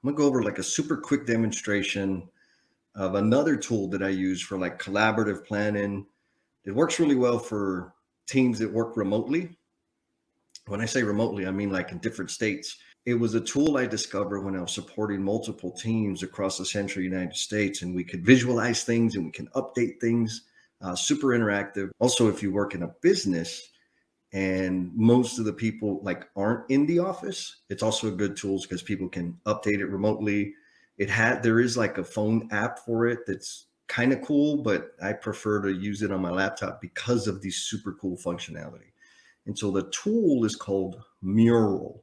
I'm gonna go over like a super quick demonstration of another tool that I use for like collaborative planning. It works really well for teams that work remotely. When I say remotely, I mean like in different states. It was a tool I discovered when I was supporting multiple teams across the central United States, and we could visualize things and we can update things. Super interactive. Also, if you work in a business and most of the people like aren't in the office, it's also a good tool because people can update it remotely. There is like a phone app for it that's kind of cool, but I prefer to use it on my laptop because of the super cool functionality. And so the tool is called Mural,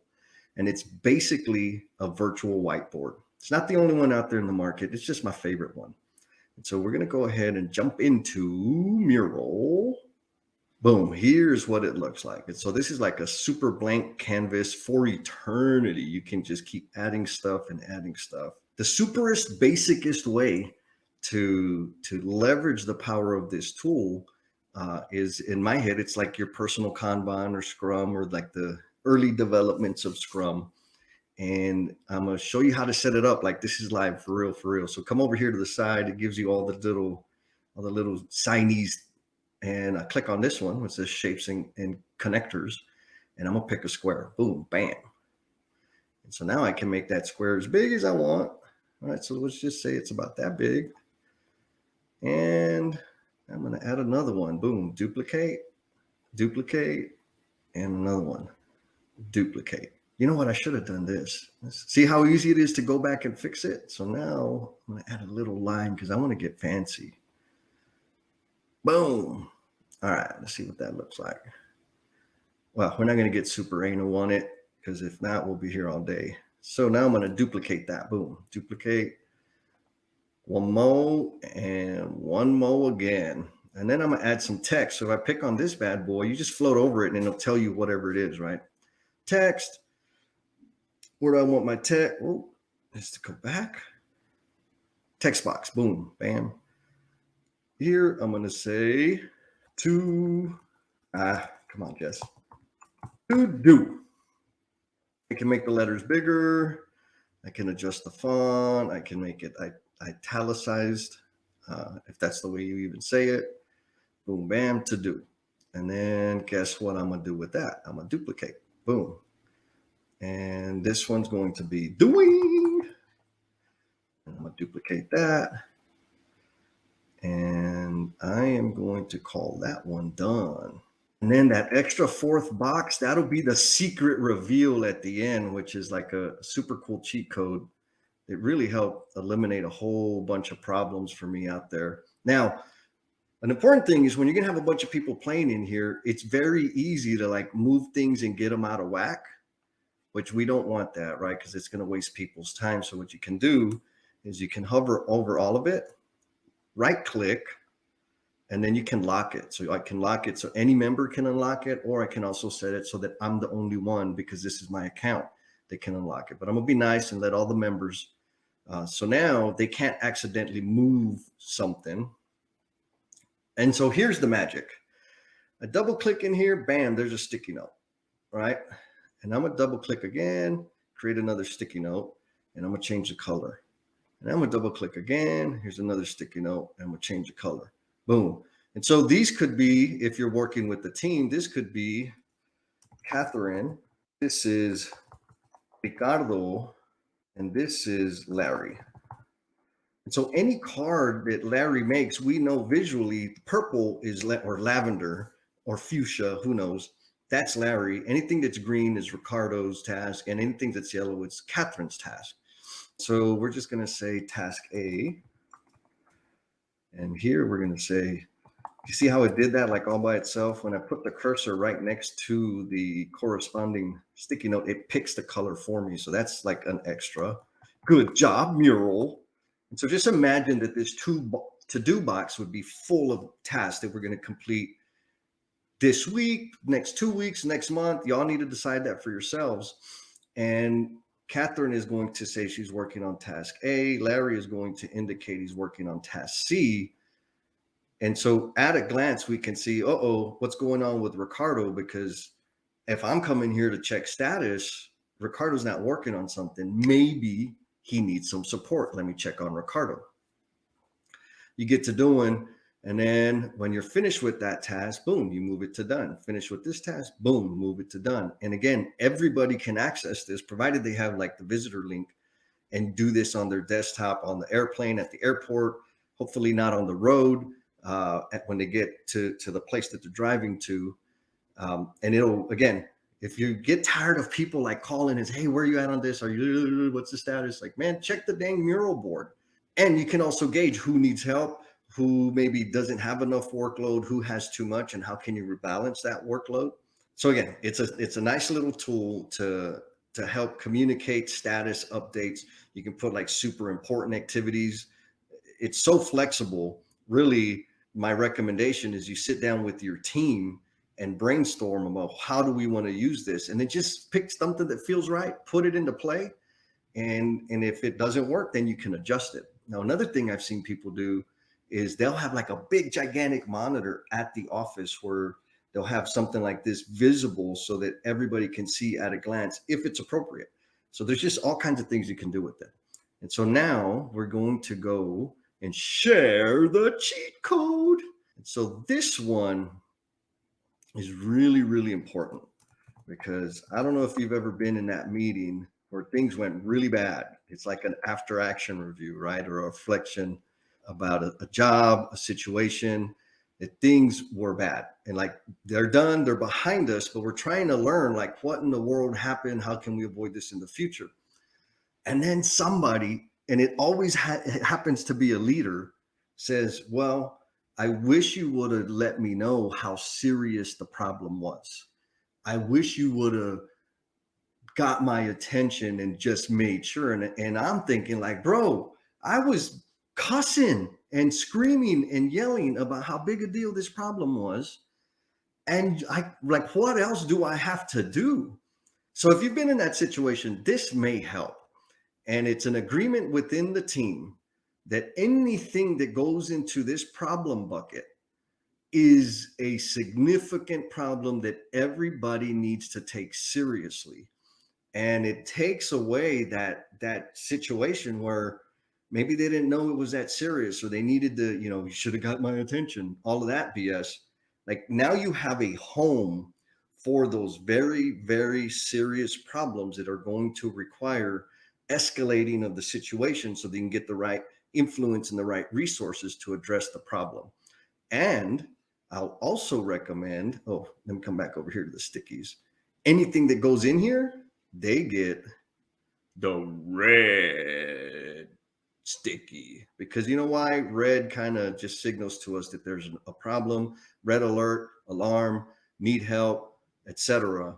and it's basically a virtual whiteboard. It's not the only one out there in the market. It's just my favorite one. And so we're going to go ahead and jump into Mural. Boom, here's what it looks like. And so this is like a super blank canvas for eternity. You can just keep adding stuff and adding stuff. The superest, basicest way to leverage the power of this tool is, in my head, it's like your personal Kanban or Scrum, or like the early developments of Scrum. And I'm going to show you how to set it up. Like this is live for real, for real. So come over here to the side. It gives you all the little signees. And I click on this one, which says shapes and connectors. And I'm going to pick a square. Boom, bam. And so now I can make that square as big as I want. All right, so let's just say it's about that big. And I'm going to add another one. Boom, duplicate, duplicate, and another one, duplicate. You know what? I should have done this. See how easy it is to go back and fix it? So now I'm going to add a little line because I want to get fancy. Boom. All right, let's see what that looks like. Well, we're not going to get super anal on it because if not, we'll be here all day. So now I'm going to duplicate that. Boom, duplicate. One more and one more again. And then I'm going to add some text. So if I pick on this bad boy, you just float over it and it'll tell you whatever it is, right? Text. Where do I want my text? Oh, just to go back. Text box. Boom, bam. Here, I'm going to say come on, Jess. To do. I can make the letters bigger. I can adjust the font. I can make it italicized, if that's the way you even say it. Boom, bam, to do. And then guess what I'm going to do with that? I'm going to duplicate. Boom. And this one's going to be doing. And I'm going to duplicate that. And I am going to call that one done. And then that extra fourth box, that'll be the secret reveal at the end, which is like a super cool cheat code. It really helped eliminate a whole bunch of problems for me out there. Now, an important thing is when you're going to have a bunch of people playing in here, it's very easy to like move things and get them out of whack, which we don't want that, right? Because it's going to waste people's time. So what you can do is you can hover over all of it, right click, and then you can lock it. So I can lock it so any member can unlock it, or I can also set it so that I'm the only one, because this is my account, that can unlock it. But I'm gonna be nice and let all the members. So now they can't accidentally move something. And so here's the magic. I double click in here, bam, there's a sticky note, right? And I'm gonna double click again, create another sticky note, and I'm gonna change the color. And I'm gonna double click again, here's another sticky note, and I'm gonna change the color. Boom. And so these could be, if you're working with the team, this could be Catherine, this is Ricardo, and this is Larry. And so any card that Larry makes, we know visually purple is or lavender or fuchsia, who knows? That's Larry. Anything that's green is Ricardo's task, and anything that's yellow is Catherine's task. So we're just going to say task A. And here we're going to say, you see how it did that like all by itself? When I put the cursor right next to the corresponding sticky note, it picks the color for me. So that's like an extra. Good job, Mural. And so just imagine that this to-do box would be full of tasks that we're going to complete this week, next 2 weeks, next month. Y'all need to decide that for yourselves. And Catherine is going to say she's working on task A. Larry is going to indicate he's working on task C. And so at a glance, we can see, what's going on with Ricardo? Because if I'm coming here to check status, Ricardo's not working on something. Maybe he needs some support. Let me check on Ricardo. You get to doing, and then when you're finished with that task, boom, you move it to done. Finish with this task, boom, move it to done. And again, everybody can access this provided they have like the visitor link and do this on their desktop, on the airplane, at the airport, hopefully not on the road when they get to the place that they're driving to. And it'll, again, if you get tired of people like calling and say, hey, where are you at on this? Are you, what's the status? Like, man, check the dang mural board. And you can also gauge who needs help, who maybe doesn't have enough workload, who has too much, and how can you rebalance that workload. So again, it's a nice little tool to help communicate status updates. You can put like super important activities. It's so flexible. Really, my recommendation is you sit down with your team and brainstorm about how do we want to use this, and then just pick something that feels right, put it into play, and if it doesn't work, then you can adjust it. Now, another thing I've seen people do is they'll have like a big gigantic monitor at the office where they'll have something like this visible so that everybody can see at a glance if it's appropriate. So there's just all kinds of things you can do with it. And so now we're going to go and share the cheat code. And so this one is really, really important, because I don't know if you've ever been in that meeting where things went really bad. It's like an after action review, right? Or a reflection about a job, a situation, that things were bad. And like they're done, they're behind us, but we're trying to learn like what in the world happened? How can we avoid this in the future? And then somebody, and it always it happens to be a leader, says, well, I wish you would have let me know how serious the problem was. I wish you would have got my attention and just made sure. And I'm thinking like, bro, I was cussing and screaming and yelling about how big a deal this problem was. And I like, what else do I have to do? So if you've been in that situation, this may help. And it's an agreement within the team that anything that goes into this problem bucket is a significant problem that everybody needs to take seriously. And it takes away that situation where maybe they didn't know it was that serious, or they needed to, you should have got my attention, all of that BS. Like now you have a home for those very, very serious problems that are going to require escalating of the situation so they can get the right influence and the right resources to address the problem. And I'll also recommend, oh, let me come back over here to the stickies. Anything that goes in here, they get the red sticky, because you know why? Red kind of just signals to us that there's a problem. Red alert, alarm, need help, etc.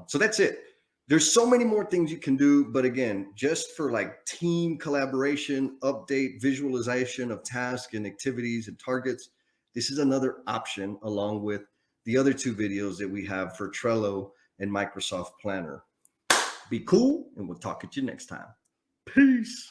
So that's it. There's so many more things you can do, but again, just for like team collaboration, update, visualization of tasks and activities and targets, this is another option along with the other two videos that we have for Trello and Microsoft Planner. Be cool, and we'll talk at you next time. Peace.